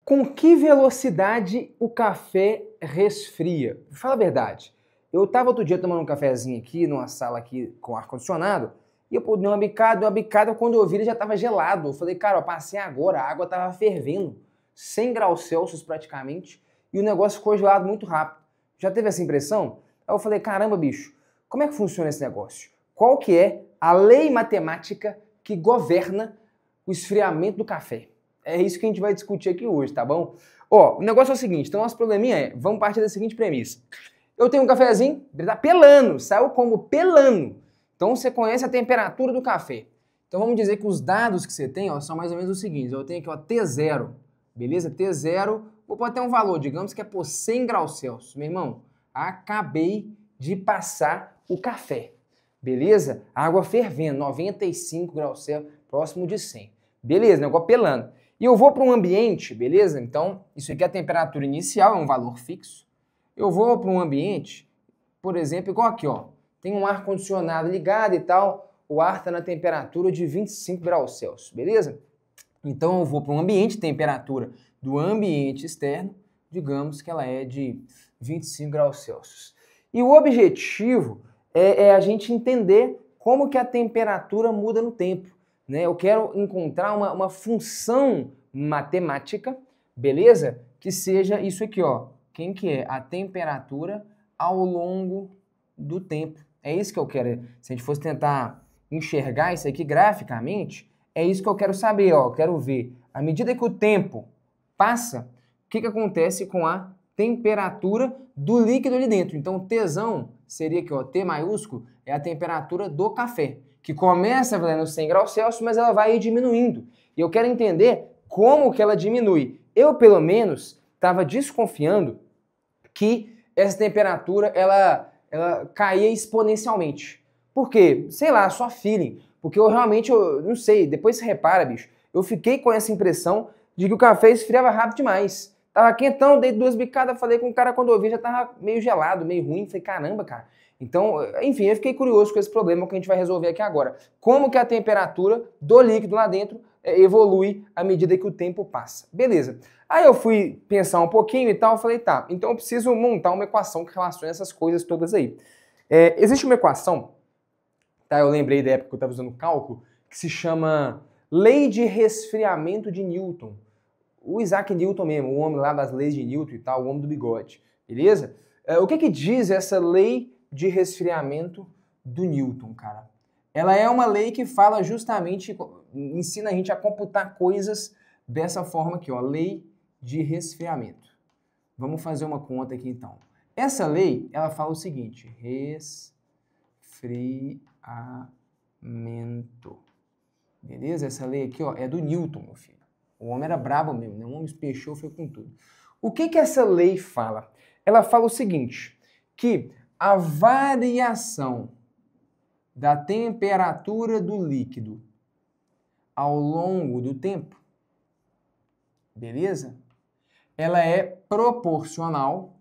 Com que velocidade o café resfria? Fala a verdade. Eu estava outro dia tomando um cafezinho aqui, numa sala aqui com ar-condicionado, e eu dei uma bicada, quando eu vi ele já estava gelado. Eu falei, cara, eu passei agora, a água estava fervendo, 100 graus Celsius praticamente, e o negócio ficou gelado muito rápido. Já teve essa impressão? Aí eu falei, caramba, bicho, como é que funciona esse negócio? Qual que é a lei matemática que governa o esfriamento do café? É isso que a gente vai discutir aqui hoje, tá bom? Ó, o negócio é o seguinte, então nosso probleminha é, vamos partir da seguinte premissa. Eu tenho um cafezinho, ele tá pelando, saiu como pelando. Então você conhece a temperatura do café. Então vamos dizer que os dados que você tem, ó, são mais ou menos os seguintes. Eu tenho aqui, ó, T0, beleza? T0, vou pôr até um valor, digamos que é por 100 graus Celsius. Meu irmão, acabei de passar o café, beleza? Água fervendo, 95 graus Celsius, próximo de 100. Beleza, negócio pelando. E eu vou para um ambiente, beleza? Então, isso aqui é a temperatura inicial, é um valor fixo. Eu vou para um ambiente, por exemplo, igual aqui, ó. Tem um ar-condicionado ligado e tal, o ar está na temperatura de 25 graus Celsius, beleza? Então eu vou para um ambiente, temperatura do ambiente externo, digamos que ela é de 25 graus Celsius. E o objetivo é a gente entender como que a temperatura muda no tempo. Né? Eu quero encontrar uma função matemática, beleza? Que seja isso aqui, ó. Quem que é? A temperatura ao longo do tempo. É isso que eu quero. Se a gente fosse tentar enxergar isso aqui graficamente, é isso que eu quero saber, ó. Eu quero ver, à medida que o tempo passa, o que acontece com a temperatura do líquido ali dentro. Então, Tzão seria aqui, ó, T maiúsculo, é a temperatura do café, que começa valendo 100 graus Celsius, mas ela vai diminuindo. E eu quero entender como que ela diminui. Eu, pelo menos, estava desconfiando que essa temperatura ela caía exponencialmente. Por quê? Sei lá, só feeling. Porque eu realmente, não sei, depois você repara, bicho, eu fiquei com essa impressão de que o café esfriava rápido demais. Tava quentão, dei 2 bicadas, falei com o cara quando eu vi, já tava meio gelado, meio ruim. Falei, caramba, cara. Então, enfim, eu fiquei curioso com esse problema que a gente vai resolver aqui agora. Como que a temperatura do líquido lá dentro evolui à medida que o tempo passa. Beleza. Aí eu fui pensar um pouquinho e tal, falei, tá, então eu preciso montar uma equação que relacione essas coisas todas aí. Existe uma equação, tá, eu lembrei da época que eu estava usando cálculo, que se chama Lei de Resfriamento de Newton. O Isaac Newton mesmo, o homem lá das leis de Newton e tal, o homem do bigode, beleza? O que diz essa lei de resfriamento do Newton, cara? Ela é uma lei que fala justamente, ensina a gente a computar coisas dessa forma aqui, ó, lei de resfriamento. Vamos fazer uma conta aqui então. Essa lei, ela fala o seguinte, resfriamento. Beleza? Essa lei aqui, ó, é do Newton, meu filho. O homem era brabo mesmo, né? O homem espechou, foi com tudo. O que essa lei fala? Ela fala o seguinte, que a variação da temperatura do líquido ao longo do tempo, beleza? Ela é proporcional,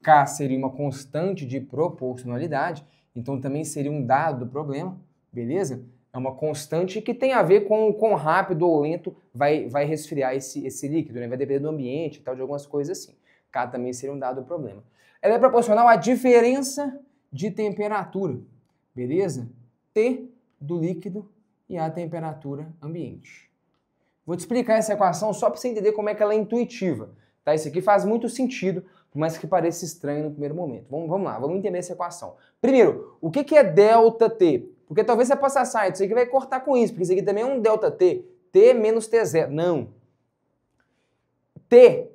K seria uma constante de proporcionalidade, então também seria um dado do problema, beleza? É uma constante que tem a ver com o quão rápido ou lento vai resfriar esse líquido, né? Vai depender do ambiente e tal, de algumas coisas assim. K também seria um dado do problema. Ela é proporcional à diferença de temperatura, beleza? T do líquido e a temperatura ambiente. Vou te explicar essa equação só para você entender como é que ela é intuitiva. Tá? Isso aqui faz muito sentido, por mais que pareça estranho no primeiro momento. Vamos lá, vamos entender essa equação. Primeiro, o que é ΔT? Porque talvez você possa achar, isso aqui vai cortar com isso, porque isso aqui também é um ΔT. T menos T0. Não. T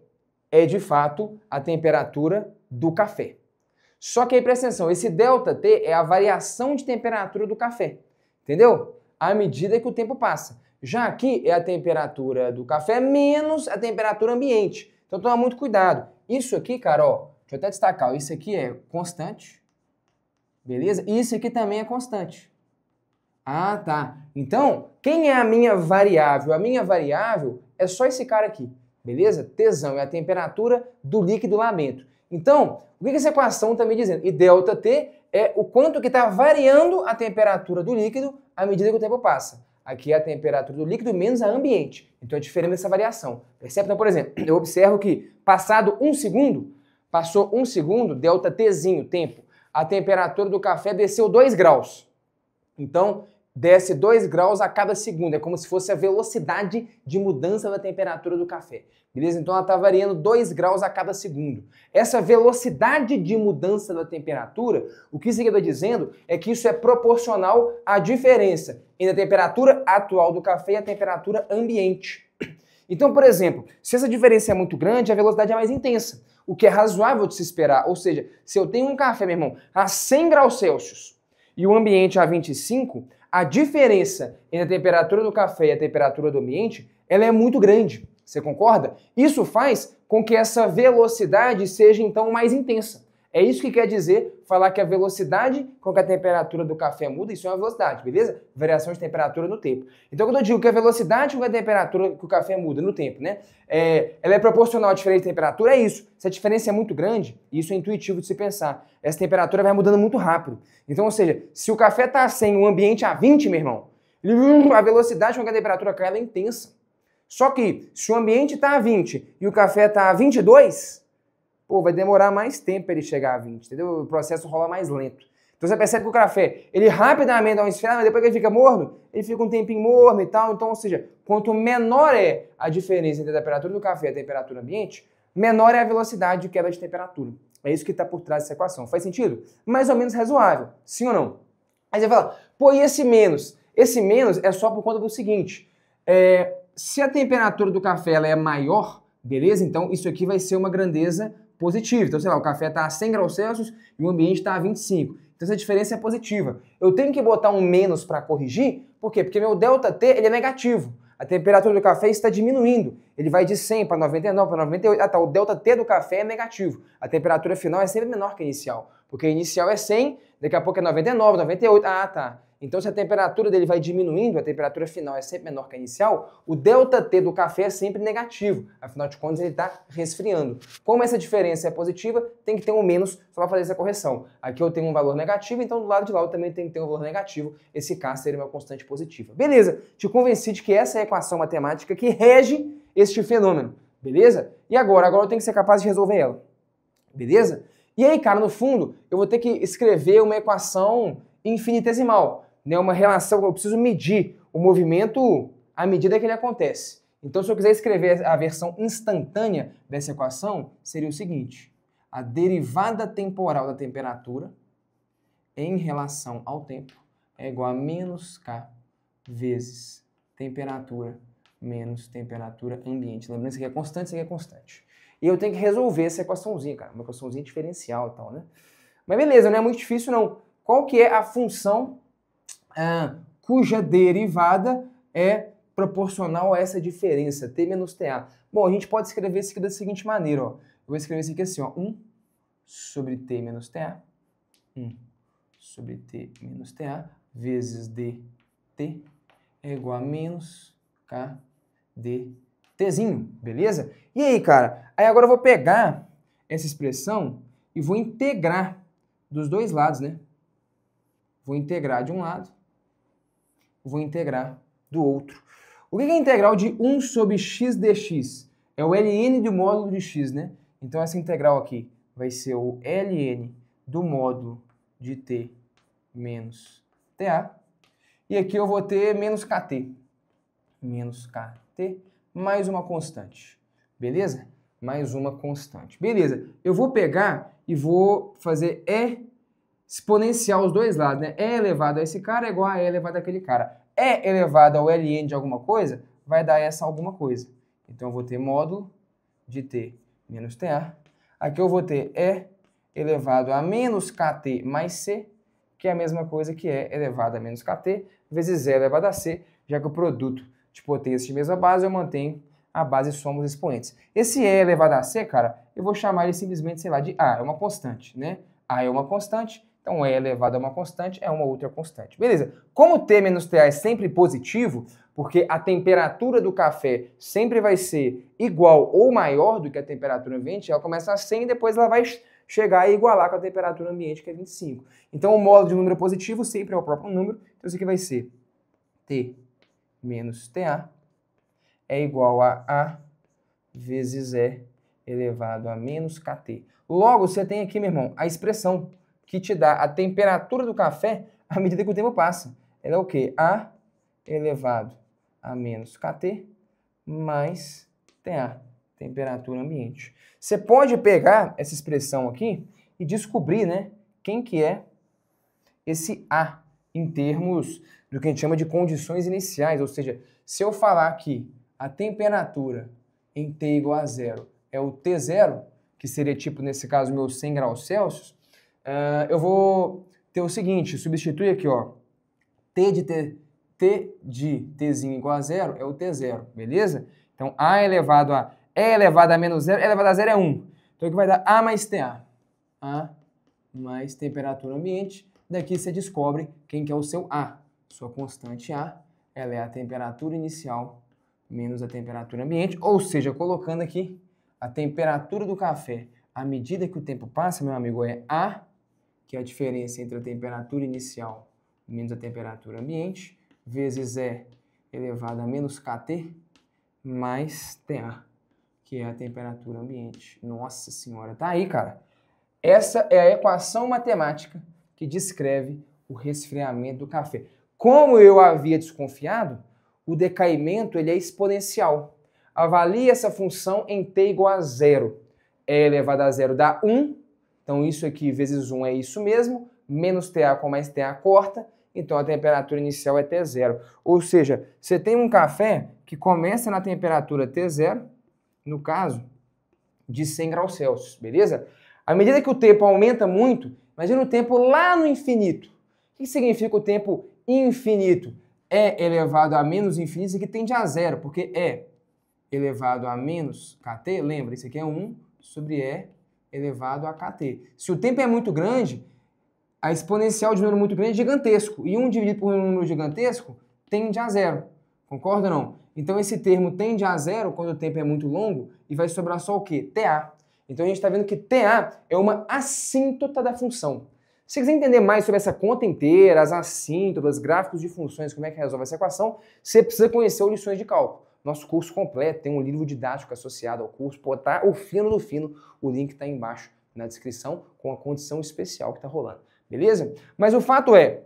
é, de fato, a temperatura do café. Só que aí, presta atenção, esse ΔT é a variação de temperatura do café. Entendeu? À medida que o tempo passa. Já aqui é a temperatura do café menos a temperatura ambiente. Então toma muito cuidado. Isso aqui, cara, ó, deixa eu até destacar, ó, isso aqui é constante, beleza? E isso aqui também é constante. Ah, tá. Então, quem é a minha variável? A minha variável é só esse cara aqui, beleza? Tzão é a temperatura do líquido lá dentro. Então, o que essa equação está me dizendo? E ΔT é o quanto que está variando a temperatura do líquido à medida que o tempo passa. aqui é a temperatura do líquido menos a ambiente. Então é diferente dessa variação. Percebe? Então, por exemplo, eu observo que passado 1 segundo, passou 1 segundo, delta Tzinho, tempo, a temperatura do café desceu 2 graus. Então, desce 2 graus a cada segundo. É como se fosse a velocidade de mudança da temperatura do café. Beleza? Então ela está variando 2 graus a cada segundo. Essa velocidade de mudança da temperatura, o que isso aqui está dizendo é que isso é proporcional à diferença entre a temperatura atual do café e a temperatura ambiente. Então, por exemplo, se essa diferença é muito grande, a velocidade é mais intensa, o que é razoável de se esperar. Ou seja, se eu tenho um café, meu irmão, a 100 graus Celsius e o ambiente a 25, a diferença entre a temperatura do café e a temperatura do ambiente, ela é muito grande. Você concorda? Isso faz com que essa velocidade seja, então, mais intensa. É isso que quer dizer falar que a velocidade com que a temperatura do café muda, isso é uma velocidade, beleza? Variação de temperatura no tempo. Então, quando eu digo que a velocidade com que a temperatura que o café muda no tempo, né, ela é proporcional à diferença de temperatura, é isso. Se a diferença é muito grande, isso é intuitivo de se pensar. Essa temperatura vai mudando muito rápido. Então, ou seja, se o café está a 100 e o ambiente a 20, meu irmão, a velocidade com que a temperatura cai ela é intensa. Só que, se o ambiente está a 20 e o café está a 22, pô, vai demorar mais tempo para ele chegar a 20, entendeu? O processo rola mais lento. Então você percebe que o café, ele rapidamente dá uma esfriada, mas depois que ele fica morno, ele fica um tempinho morno e tal. Então, ou seja, quanto menor é a diferença entre a temperatura do café e a temperatura ambiente, menor é a velocidade de queda de temperatura. É isso que está por trás dessa equação. Faz sentido? Mais ou menos razoável, sim ou não? Aí você fala, pô, e esse menos? Esse menos é só por conta do seguinte, se a temperatura do café ela é maior, beleza? Então isso aqui vai ser uma grandeza positiva. Então, sei lá, o café está a 100 graus Celsius e o ambiente está a 25. Então essa diferença é positiva. Eu tenho que botar um menos para corrigir, por quê? Porque meu ΔT ele é negativo. A temperatura do café está diminuindo. Ele vai de 100 para 99, para 98. Ah, tá, o ΔT do café é negativo. A temperatura final é sempre menor que a inicial. Porque a inicial é 100, daqui a pouco é 99, 98. Ah, tá. Então, se a temperatura dele vai diminuindo, a temperatura final é sempre menor que a inicial, o ΔT do café é sempre negativo. Afinal de contas, ele está resfriando. Como essa diferença é positiva, tem que ter um menos só para fazer essa correção. Aqui eu tenho um valor negativo, então do lado de lá eu também tenho que ter um valor negativo. Esse K seria uma constante positiva. Beleza, te convenci de que essa é a equação matemática que rege este fenômeno. Beleza? E agora? Agora eu tenho que ser capaz de resolver ela. Beleza? E aí, cara, no fundo, eu vou ter que escrever uma equação infinitesimal. Né, uma relação, eu preciso medir o movimento à medida que ele acontece. Então, se eu quiser escrever a versão instantânea dessa equação, seria o seguinte: a derivada temporal da temperatura em relação ao tempo é igual a menos K vezes temperatura menos temperatura ambiente. Lembrando, isso aqui é constante, isso aqui é constante. E eu tenho que resolver essa equaçãozinha, cara, uma equaçãozinha diferencial e tal, né? Mas beleza, não é muito difícil não. Qual que é a função cuja derivada é proporcional a essa diferença, T menos TA? Bom, a gente pode escrever isso aqui da seguinte maneira, ó. Eu vou escrever isso aqui assim, ó, 1 sobre T menos TA, 1 sobre T menos TA, vezes dt é igual a menos K dtzinho, beleza? E aí, cara? Aí agora eu vou pegar essa expressão e vou integrar dos dois lados, né? Vou integrar de um lado, vou integrar do outro. O que é a integral de 1 sobre x dx? É o ln do módulo de x, né? Então essa integral aqui vai ser o ln do módulo de t menos ta. E aqui eu vou ter menos kt. Menos kt mais uma constante. Beleza? Mais uma constante. Beleza. Eu vou pegar e vou fazer exponencial os dois lados, né? E elevado a esse cara é igual a E elevado àquele cara. E elevado ao ln de alguma coisa vai dar essa alguma coisa. Então eu vou ter módulo de t menos ta. Aqui eu vou ter E elevado a menos kt mais c, que é a mesma coisa que E elevado a menos kt vezes E elevado a c, já que o produto de potência de mesma base eu mantenho a base e soma os expoentes. Esse E elevado a c, cara, eu vou chamar ele simplesmente, sei lá, de A, é uma constante, né? A é uma constante. Então, E elevado a uma constante é uma outra constante. Beleza. Como T menos TA é sempre positivo, porque a temperatura do café sempre vai ser igual ou maior do que a temperatura ambiente, ela começa a 100 e depois ela vai chegar a igualar com a temperatura ambiente, que é 25. Então, o módulo de um número positivo sempre é o próprio número. Então, isso aqui vai ser T menos TA é igual a A vezes E elevado a menos KT. Logo, você tem aqui, meu irmão, a expressão que te dá a temperatura do café à medida que o tempo passa. Ela é o quê? A elevado a menos KT mais TA, temperatura ambiente. Você pode pegar essa expressão aqui e descobrir, né, quem que é esse A em termos do que a gente chama de condições iniciais. Ou seja, se eu falar que a temperatura em T igual a zero é o T0, que seria tipo, nesse caso, meu 100 graus Celsius, eu vou ter o seguinte, substitui aqui, ó, T de Tzinho igual a zero é o T0, beleza? Então, A elevado a E elevado a menos zero, E elevado a zero é 1. Então, aqui vai dar A mais TA. A mais temperatura ambiente. Daqui você descobre quem que é o seu A. Sua constante A, ela é a temperatura inicial menos a temperatura ambiente. Ou seja, colocando aqui a temperatura do café à medida que o tempo passa, meu amigo, é A, que é a diferença entre a temperatura inicial menos a temperatura ambiente, vezes E elevado a menos KT, mais TA, que é a temperatura ambiente. Nossa senhora, tá aí, cara. Essa é a equação matemática que descreve o resfriamento do café. Como eu havia desconfiado, o decaimento ele é exponencial. Avalie essa função em T igual a zero. E elevado a zero dá 1, então isso aqui vezes 1 é isso mesmo, menos TA com mais TA corta, então a temperatura inicial é T0. Ou seja, você tem um café que começa na temperatura T0, no caso, de 100 graus Celsius, beleza? À medida que o tempo aumenta muito, imagina o tempo lá no infinito. O que significa o tempo infinito? E elevado a menos infinito, isso aqui tende a zero, porque E elevado a menos KT, lembra, isso aqui é 1 sobre E elevado a KT. Se o tempo é muito grande, a exponencial de um número muito grande é gigantesco. E 1 dividido por um número gigantesco tende a zero. Concorda ou não? Então esse termo tende a zero quando o tempo é muito longo e vai sobrar só o quê? TA. Então a gente está vendo que TA é uma assíntota da função. Se você quiser entender mais sobre essa conta inteira, as assíntotas, gráficos de funções, como é que resolve essa equação, você precisa conhecer o Lições de Cálculo. Nosso curso completo tem um livro didático associado ao curso, pô, tá o fino do fino, o link está embaixo na descrição com a condição especial que está rolando, beleza? Mas o fato é,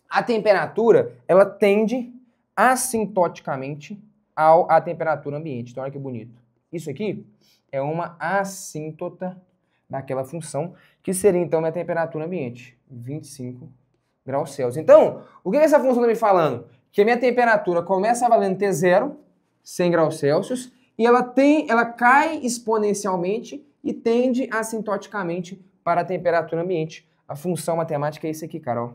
a temperatura, ela tende assintoticamente à temperatura ambiente. Então olha que bonito. Isso aqui é uma assíntota daquela função, que seria então a temperatura ambiente, 25 graus Celsius. Então, o que essa função está me falando? Que a minha temperatura começa valendo T0, 100 graus Celsius, e ela cai exponencialmente e tende assintoticamente para a temperatura ambiente. A função matemática é isso aqui, cara, ó.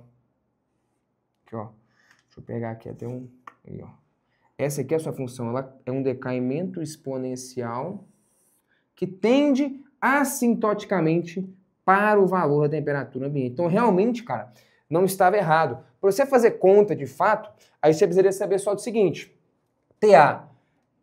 Aqui, ó. Deixa eu pegar aqui até um... Aí, ó. Essa aqui é a sua função, ela é um decaimento exponencial que tende assintoticamente para o valor da temperatura ambiente. Então, realmente, cara, não estava errado. Para você fazer conta de fato, aí você precisaria saber só do seguinte: TA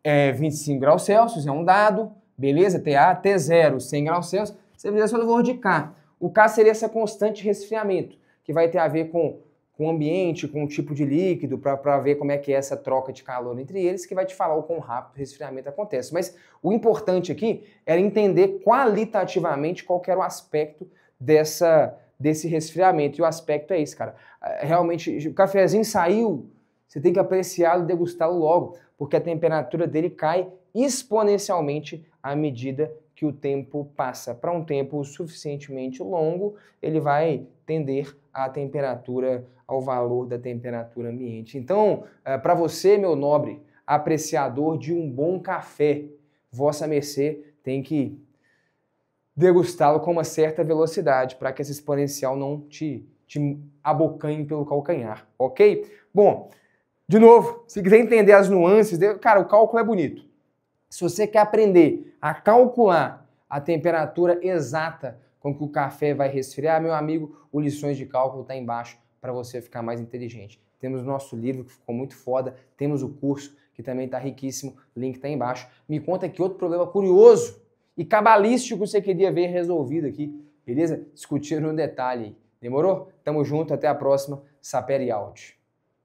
é 25 graus Celsius, é um dado, beleza? TA, T0, 100 graus Celsius, você precisaria só do valor de K. O K seria essa constante de resfriamento, que vai ter a ver com o ambiente, com o tipo de líquido, para ver como é que é essa troca de calor entre eles, que vai te falar o quão rápido o resfriamento acontece. Mas o importante aqui era entender qualitativamente qual que era o aspecto desse resfriamento. E o aspecto é esse, cara. Realmente, o cafezinho saiu, você tem que apreciá-lo e degustá-lo logo, porque a temperatura dele cai exponencialmente à medida que o tempo passa. Para um tempo suficientemente longo, ele vai tender à temperatura, ao valor da temperatura ambiente. Então, para você, meu nobre apreciador de um bom café, vossa mercê tem que degustá-lo com uma certa velocidade para que esse exponencial não te abocanhe pelo calcanhar, ok? Bom, de novo, se quiser entender as nuances, cara, o cálculo é bonito. Se você quer aprender a calcular a temperatura exata com que o café vai resfriar, meu amigo, o Lições de Cálculo está embaixo para você ficar mais inteligente. Temos o nosso livro, que ficou muito foda, temos o curso, que também está riquíssimo, link está embaixo. Me conta que outro problema curioso e cabalístico você queria ver resolvido aqui, beleza? Discutindo no detalhe aí. Demorou? Tamo junto, até a próxima. Sapere out.